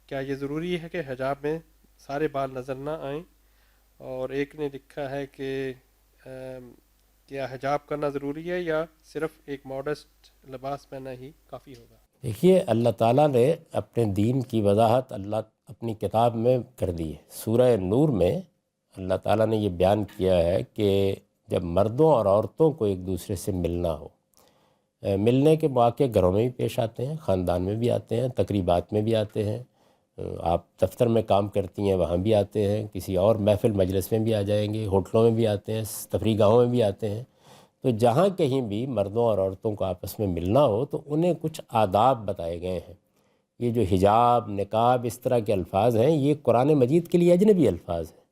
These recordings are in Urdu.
کیا یہ ضروری ہے کہ حجاب میں سارے بال نظر نہ آئیں؟ اور ایک نے لکھا ہے کہ کیا حجاب کرنا ضروری ہے یا صرف ایک ماڈسٹ لباس پہننا ہی کافی ہوگا؟ دیکھیے، اللہ تعالیٰ نے اپنے دین کی وضاحت اپنی کتاب میں کر دی ہے۔ سورہ نور میں اللہ تعالیٰ نے یہ بیان کیا ہے کہ جب مردوں اور عورتوں کو ایک دوسرے سے ملنا ہو، ملنے کے مواقع گھروں میں بھی پیش آتے ہیں، خاندان میں بھی آتے ہیں، تقریبات میں بھی آتے ہیں، آپ دفتر میں کام کرتی ہیں وہاں بھی آتے ہیں، کسی اور محفل مجلس میں بھی آ جائیں گے، ہوٹلوں میں بھی آتے ہیں، تفریح گاہوں میں بھی آتے ہیں۔ تو جہاں کہیں بھی مردوں اور عورتوں کو آپس میں ملنا ہو تو انہیں کچھ آداب بتائے گئے ہیں۔ یہ جو حجاب، نقاب، اس طرح کے الفاظ ہیں، یہ قرآن مجید کے لیے اجنبی الفاظ ہیں،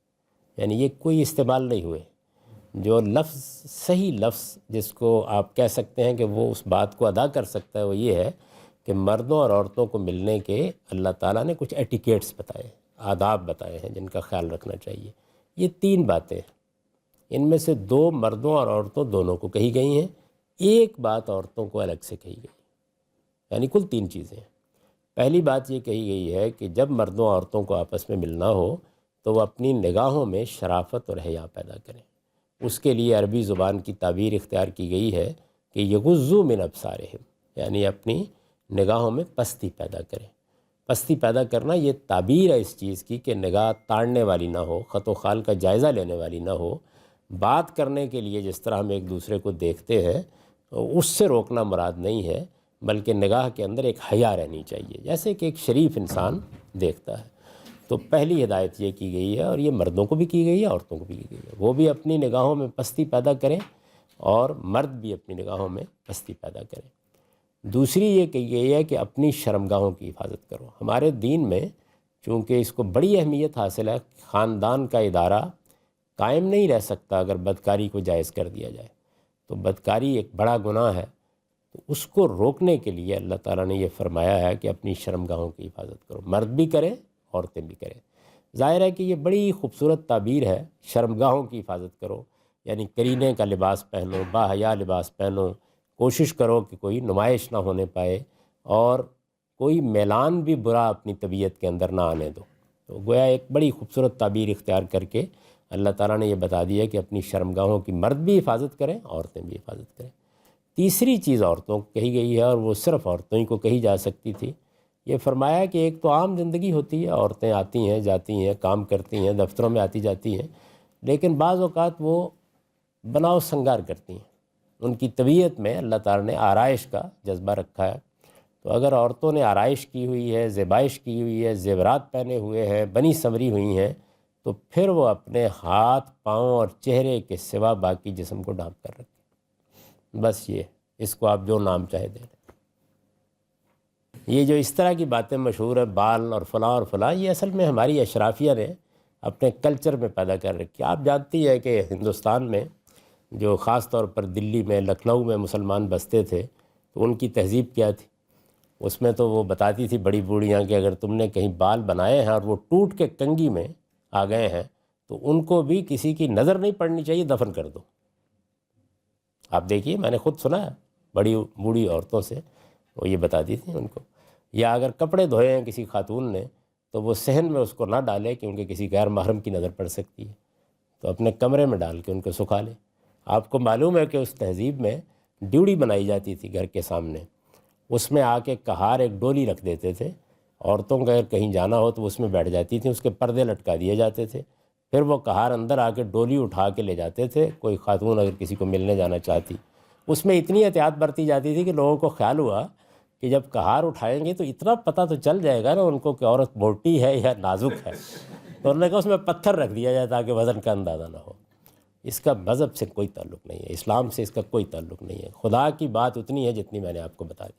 یعنی یہ کوئی استعمال نہیں ہوئے۔ جو لفظ، صحیح لفظ جس کو آپ کہہ سکتے ہیں کہ وہ اس بات کو ادا کر سکتا ہے، وہ یہ ہے کہ مردوں اور عورتوں کو ملنے کے اللہ تعالیٰ نے کچھ ایٹیکیٹس بتائے، آداب بتائے ہیں جن کا خیال رکھنا چاہیے۔ یہ 3 باتیں ہیں، ان میں سے 2 مردوں اور عورتوں دونوں کو کہی گئی ہیں، ایک بات عورتوں کو الگ سے کہی گئی، یعنی کل 3 چیزیں ہیں۔ پہلی بات یہ کہی گئی ہے کہ جب مردوں اور عورتوں کو آپس میں ملنا ہو تو وہ اپنی نگاہوں میں شرافت اور حیا پیدا کریں۔ اس کے لیے عربی زبان کی تعبیر اختیار کی گئی ہے کہ یغضوا من ابصارہم، یعنی اپنی نگاہوں میں پستی پیدا کریں۔ پستی پیدا کرنا یہ تعبیر ہے اس چیز کی کہ نگاہ تاڑنے والی نہ ہو، خط و خال کا جائزہ لینے والی نہ ہو۔ بات کرنے کے لیے جس طرح ہم ایک دوسرے کو دیکھتے ہیں اس سے روکنا مراد نہیں ہے، بلکہ نگاہ کے اندر ایک حیا رہنی چاہیے، جیسے کہ ایک شریف انسان دیکھتا ہے۔ تو پہلی ہدایت یہ کی گئی ہے، اور یہ مردوں کو بھی کی گئی ہے، عورتوں کو بھی کی گئی ہے، وہ بھی اپنی نگاہوں میں پستی پیدا کریں اور مرد بھی اپنی نگاہوں میں پستی پیدا کریں۔ دوسری یہ کہی گئی ہے کہ اپنی شرمگاہوں کی حفاظت کرو۔ ہمارے دین میں چونکہ اس کو بڑی اہمیت حاصل ہے، خاندان کا ادارہ قائم نہیں رہ سکتا اگر بدکاری کو جائز کر دیا جائے، تو بدکاری ایک بڑا گناہ ہے، تو اس کو روکنے کے لیے اللہ تعالیٰ نے یہ فرمایا ہے کہ اپنی شرمگاہوں کی حفاظت کرو، مرد بھی کریں عورتیں بھی کریں۔ ظاہر ہے کہ یہ بڑی خوبصورت تعبیر ہے، شرمگاہوں کی حفاظت کرو، یعنی کرینے کا لباس پہنو، باحیا لباس پہنو، کوشش کرو کہ کوئی نمائش نہ ہونے پائے اور کوئی میلان بھی برا اپنی طبیعت کے اندر نہ آنے دو۔ تو گویا ایک بڑی خوبصورت تعبیر اختیار کر کے اللہ تعالیٰ نے یہ بتا دیا کہ اپنی شرمگاہوں کی مرد بھی حفاظت کریں، عورتیں بھی حفاظت کریں۔ تیسری چیز عورتوں کو کہی گئی ہے، اور وہ صرف عورتوں ہی کو کہی جا سکتی تھی۔ یہ فرمایا کہ ایک تو عام زندگی ہوتی ہے، عورتیں آتی ہیں جاتی ہیں، کام کرتی ہیں، دفتروں میں آتی جاتی ہیں، لیکن بعض اوقات وہ بناؤ سنگار کرتی ہیں، ان کی طبیعت میں اللہ تعالیٰ نے آرائش کا جذبہ رکھا ہے۔ تو اگر عورتوں نے آرائش کی ہوئی ہے، زیبائش کی ہوئی ہے، زیورات پہنے ہوئے ہیں، بنی سنوری ہوئی ہیں، تو پھر وہ اپنے ہاتھ، پاؤں اور چہرے کے سوا باقی جسم کو ڈھانپ کر رکھیں۔ بس یہ، اس کو آپ جو نام چاہے دے لیں۔ یہ جو اس طرح کی باتیں مشہور ہیں، بال اور فلاں، یہ اصل میں ہماری اشرافیہ نے اپنے کلچر میں پیدا کر رکھی۔ آپ جانتی ہیں کہ ہندوستان میں جو خاص طور پر دلی میں، لکھنؤ میں مسلمان بستے تھے، تو ان کی تہذیب کیا تھی؟ اس میں تو وہ بتاتی تھی بڑی بوڑھیاں کہ اگر تم نے کہیں بال بنائے ہیں اور وہ ٹوٹ کے کنگھی میں آ گئے ہیں تو ان کو بھی کسی کی نظر نہیں پڑنی چاہیے، دفن کر دو۔ آپ دیکھیے، میں نے خود سنا ہے بڑی بوڑھی عورتوں سے، وہ یہ بتاتی تھیں ان کو۔ یا اگر کپڑے دھوئے ہیں کسی خاتون نے تو وہ صحن میں اس کو نہ ڈالے کیونکہ کسی غیر محرم کی نظر پڑ سکتی ہے، تو اپنے کمرے میں ڈال کے ان کو سکھا لے۔ آپ کو معلوم ہے کہ اس تہذیب میں ڈیوڑی بنائی جاتی تھی گھر کے سامنے، اس میں آ کے کہار ایک ڈولی رکھ دیتے تھے، عورتوں کا اگر کہیں جانا ہو تو اس میں بیٹھ جاتی تھیں، اس کے پردے لٹکا دیے جاتے تھے، پھر وہ کہار اندر آ کے ڈولی اٹھا کے لے جاتے تھے۔ کوئی خاتون اگر کسی کو ملنے جانا چاہتی، اس میں اتنی احتیاط برتی جاتی تھی کہ لوگوں کو خیال ہوا کہ جب کہار اٹھائیں گے تو اتنا پتہ تو چل جائے گا نا ان کو کہ عورت موٹی ہے یا نازک ہے، تو انہوں نے کہا اس میں پتھر رکھ دیا جائے تاکہ وزن کا اندازہ نہ ہو۔ اس کا مذہب سے کوئی تعلق نہیں ہے، اسلام سے اس کا کوئی تعلق نہیں ہے، خدا کی بات اتنی ہے جتنی میں نے آپ کو بتا دی۔